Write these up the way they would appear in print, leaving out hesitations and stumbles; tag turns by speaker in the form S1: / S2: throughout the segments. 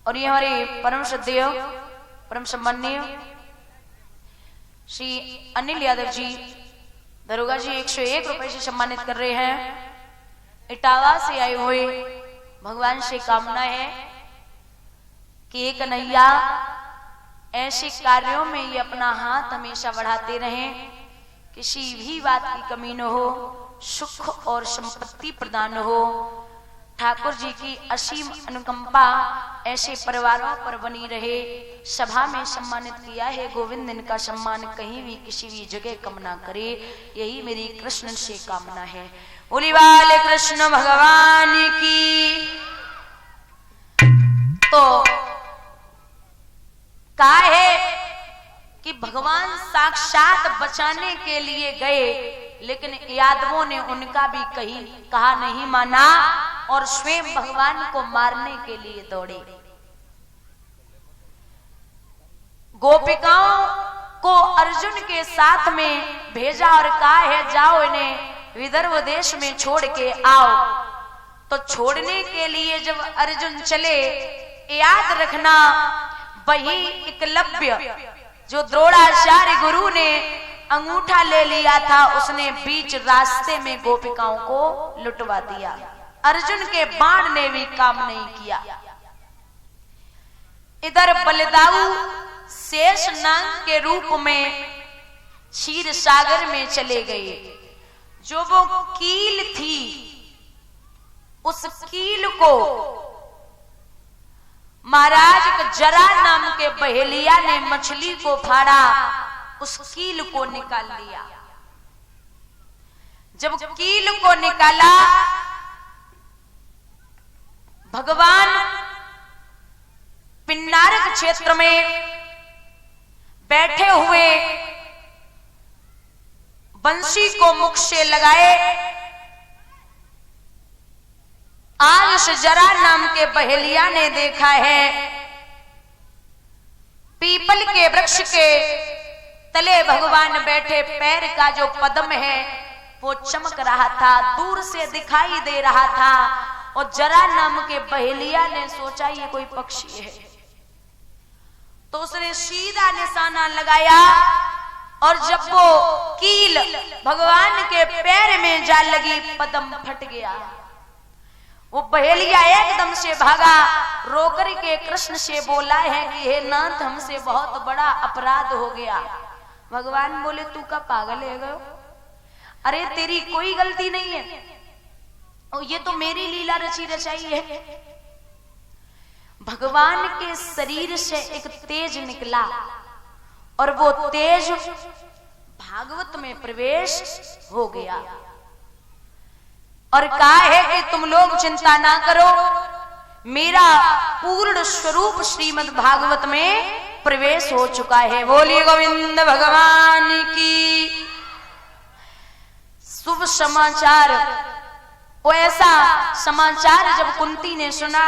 S1: और ये हमारे परम श्रद्धेय परम सम्माननीय श्री अनिल यादव जी दरोगा जी 101 रुपए से सम्मानित कर रहे हैं। इटावा से आए हुए भगवान से कामना है कि एक कन्हैया ऐसे कार्यों में ये अपना हाथ हमेशा बढ़ाते रहें, किसी भी बात की कमी न हो, सुख और संपत्ति प्रदान हो। ठाकुर जी की असीम अनुकंपा ऐसे परिवारों पर बनी रहे। सभा में सम्मानित किया है, गोविंद इनका सम्मान कहीं भी किसी भी जगह कम ना करे, यही मेरी कृष्ण से कामना है। बोली वाले कृष्ण भगवान की। तो कहा है कि भगवान साक्षात बचाने के लिए गए, लेकिन यादवों ने उनका भी कहा नहीं माना और स्वयं भगवान को मारने के लिए दौड़े। गोपिकाओं को अर्जुन के साथ में भेजा और कहा है जाओ इन्हें विदर्भ देश में छोड़ के आओ। तो छोड़ने के लिए जब अर्जुन चले, याद रखना वही एकलव्य जो द्रोणाचार्य गुरु ने अंगूठा ले लिया था, उसने बीच रास्ते में गोपिकाओं को लुटवा दिया। अर्जुन के बाण ने भी काम नहीं किया। इधर बलदाऊ शेष नाग के रूप में क्षीर सागर में चले गए। जो वो कील थी, उस कील को महाराज जरा नाम के बहेलिया ने मछली को फाड़ा, उस कील को निकाल लिया। जब कील को निकाला, भगवान पिन्नारक क्षेत्र में बैठे हुए बंसी को मुख से लगाए। आज उस जरा नाम के बहेलिया ने देखा है पीपल के वृक्ष के तले भगवान बैठे, पैर का जो पद्म है वो चमक रहा था, दूर से दिखाई दे रहा था। और जरा नाम के बहेलिया ने सोचा ये कोई पक्षी है, तो उसने सीधा निशाना लगाया और जब वो कील भगवान के पैर में जा लगी, पद्म फट गया। वो बहेलिया एकदम से भागा, रोकर के कृष्ण से बोला है कि हे नाथ, हमसे बहुत बड़ा अपराध हो गया। भगवान बोले तू का पागल है गो? अरे तेरी कोई गलती नहीं है, और ये तो मेरी लीला रची रचाई है। भगवान के शरीर से एक तेज निकला और वो तेज भागवत में प्रवेश हो गया और कहा है कि तुम लोग चिंता ना करो, मेरा पूर्ण स्वरूप श्रीमद् भागवत में प्रवेश हो चुका है। बोलिए गोविंद भगवान की। शुभ समाचार। वो ऐसा समाचार जब कुंती ने सुना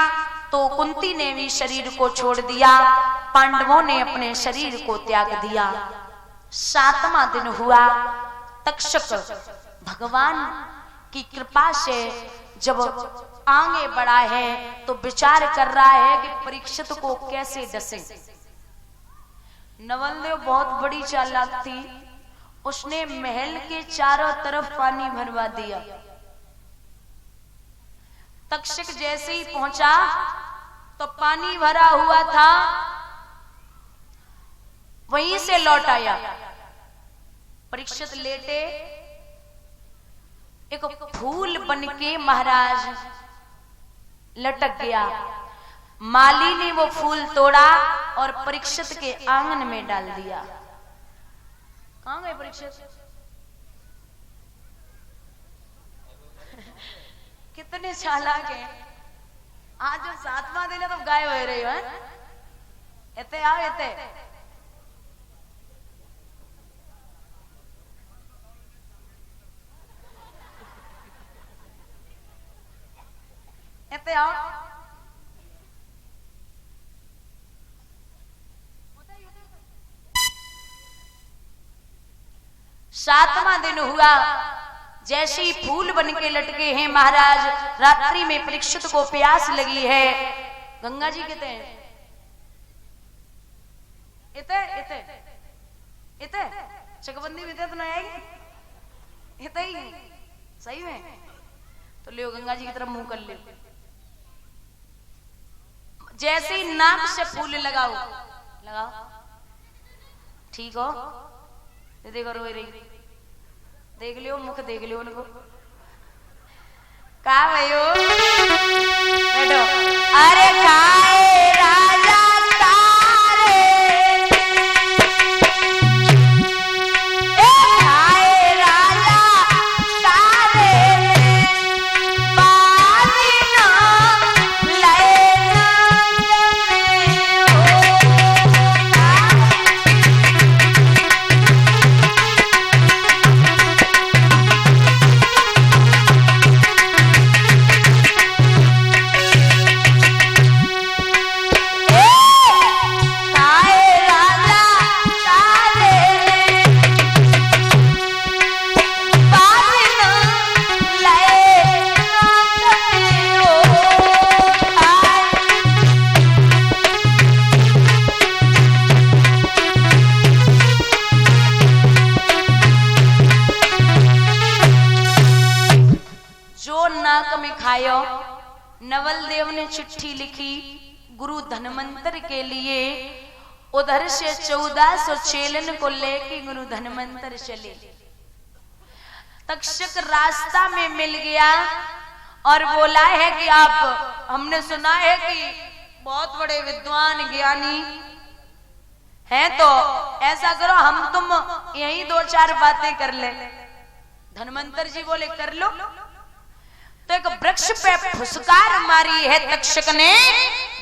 S1: तो कुंती ने भी शरीर को छोड़ दिया, पांडवों ने अपने शरीर को त्याग दिया। 7वां दिन हुआ। तक्षक भगवान की कृपा से जब आगे बढ़ा है तो विचार कर रहा है कि परीक्षित को कैसे डसे। नवलदेव बहुत बड़ी चालाक थी, उसने महल के चारों तरफ पानी भरवा दिया। तक्षक जैसे ही पहुंचा तो पानी भरा हुआ था, वहीं से लौट आया। परीक्षित लेटे, एक फूल बनके महाराज लटक गया। माली ने वो फूल तोड़ा और परीक्षित के आंगन में डाल दिया। कहां गए परीक्षित? कितने चालाक हैं। आज जब 7वां दिन है तो गायब हो रही हो। एते आओ, एते एते आओ। 7वां दिन हुआ। जैसे ही फूल बन के लटके हैं महाराज, रात्रि में परीक्षित को प्यास लगी है। गंगा जी कहते हैं इते इते इते चकबंदी में तो नहीं आएगी, इते ही सही में। तो लियो गंगा जी की तरफ मुंह कर लियो, जैसे ही नाक से फूल लगाओ लगाओ, ठीक हो। देखो रो रही, देख लियो मुख, देख लियो उनको का भयो बैठो। अरे खाए राजा तारे, खाए राजा तारे, बाजी ना लेना नवल देव ने चिट्ठी लिखी गुरु धनवंतर के लिए। उधर से 1400 चेलन को लेके गुरु धनवंतर चले। तक्षक रास्ता में मिल गया और बोला है कि आप, हमने सुना है कि बहुत बड़े विद्वान ज्ञानी हैं, तो ऐसा करो हम तुम यही 2-4 बातें कर ले। धनवंतर जी बोले कर लो। तो एक वृक्ष पे फुसकार मारी है तक्षक ने,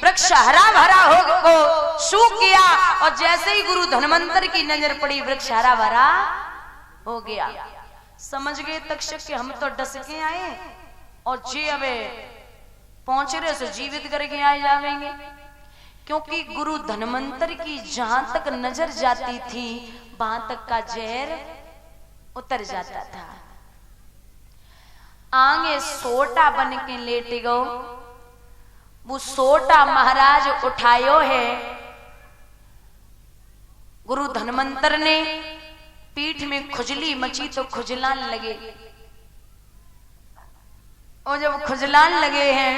S1: वृक्ष हरा भरा हो सूख गया और जैसे ही गुरु धनवंतर की नजर पड़ी वृक्ष हरा भरा हो गया। समझ गए तक्षक के हम तो डस के आए और जी अबे पहुंच रहे सो जीवित करके आ जाएंगे, क्योंकि गुरु धनवंतर की जहां तक नजर जाती थी वहां तक का जहर उतर जाता था। आगे सोटा बन के लेट गो, वो सोटा महाराज उठायो है। गुरु धनवंतर ने पीठ में खुजली मची तो खुजलान लगे, और जब खुजलान लगे हैं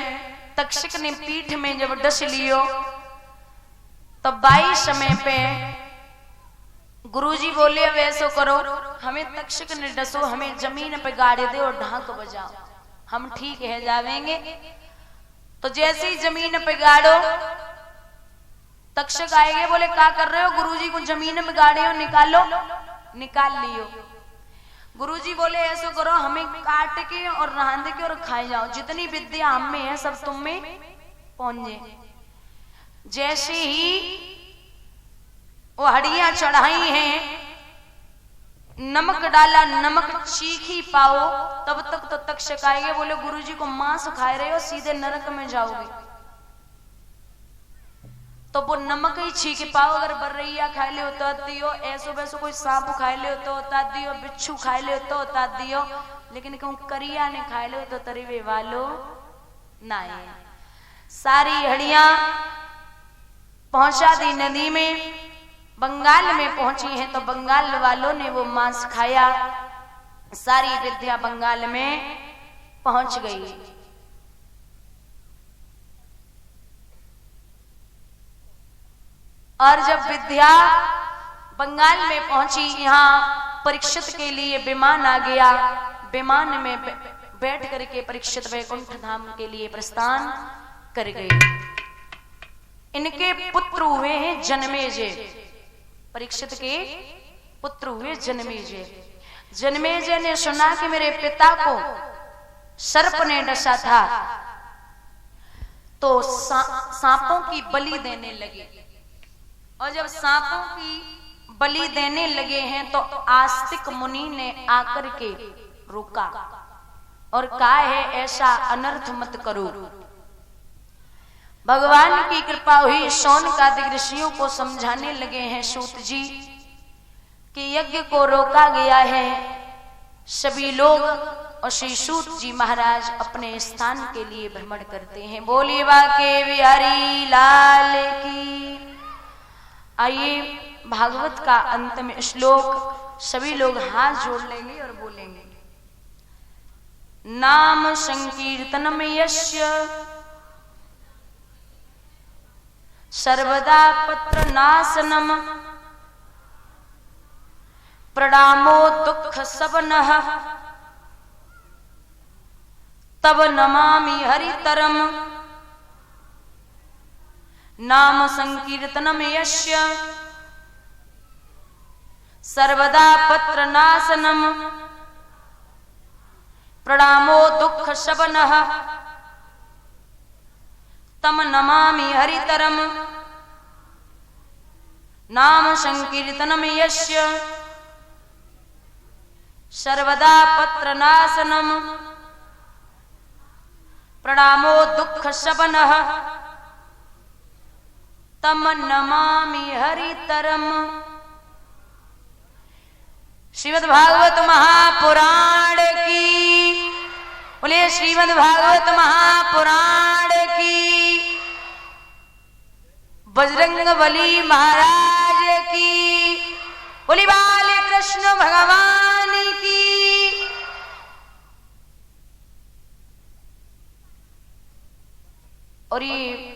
S1: तक्षक ने पीठ में जब डस लियो तो 22 समय पे गुरुजी बोले अब ऐसो करो, हमें तक्षक ने डसो, हमें जमीन पे गाड़े दे और ढाक बजाओ, हम ठीक है जावेंगे। तो जैसे ही जमीन पे गाड़ो तक्षक आएंगे, बोले क्या कर रहे हो? गुरुजी को जमीन में गाड़े हो, निकालो। निकाल लियो। गुरुजी बोले ऐसो करो, हमें काट के और रांध के और खाए जाओ, जितनी विद्या हम में है सब तुम में पहुंचे। जैसे ही वो हड्डियां चढ़ाई हैं, नमक डाला, नमक चीखी पाओ, तब तक तो तक्षक आएंगे, बोले गुरुजी को मांस खाए रहे हो, सीधे नरक में जाओगे। तो वो नमक ही छीके पाओ, अगर बर्रैया खाए ले तो दियो, ऐसो वैसो कोई सांप खाए ले तो उतार दियो, बिच्छू खाए ले तो उतार दियो, लेकिन कहूं करिया ने खाए ले तो तरीवे वालो ना। सारी हड्डियां पहुंचा दी नदी में। बंगाल में पहुंची हैं तो बंगाल वालों ने वो मांस खाया, सारी विद्या बंगाल में पहुंच गई। और जब विद्या बंगाल में पहुंची, यहाँ परीक्षित के लिए विमान आ गया। विमान में बैठ करके परीक्षित वैकुंठ धाम के लिए प्रस्थान कर गए। इनके पुत्र हुए हैं जन्मेजय। परीक्षित के पुत्र हुए जन्मेजय। जन्मेजय ने सुना कि मेरे पिता को सर्प ने डसा था, तो सांपों की बलि देने लगे। और जब सांपों की बलि देने लगे हैं तो आस्तिक मुनि ने आकर के रोका और कहा है ऐसा अनर्थ मत करो। भगवान की कृपा हुई, शौनकादिक ऋषियों को समझाने लगे हैं सूत जी कि यज्ञ को रोका गया है। सभी लोग और श्री सूत जी महाराज अपने स्थान के लिए भ्रमण करते हैं। बोलिए बाके बिहारी लाल की। आइए भागवत का अंतिम श्लोक सभी लोग हाथ जोड़ लेंगे और बोलेंगे। नाम संकीर्तनम यस्य सर्वदा पत्र नाशनम प्रणामो दुख सबनः तब नमामि हरितरम। नाम संकीर्तनम यस्य सर्वदा पत्र नाशनम प्रणामो दुख शबनः तम नमामि हरितरम। नाम संकीर्तनम यस्य सर्वदा पत्र नाशनम प्रणामो दुख शबनः तम नमामि हरितरम। श्रीमद् भागवत महापुराण की बोलिए, श्रीमद् भागवत महापुराण की, बजरंगबली महाराज की बोली, बाल कृष्ण भगवान की। और ये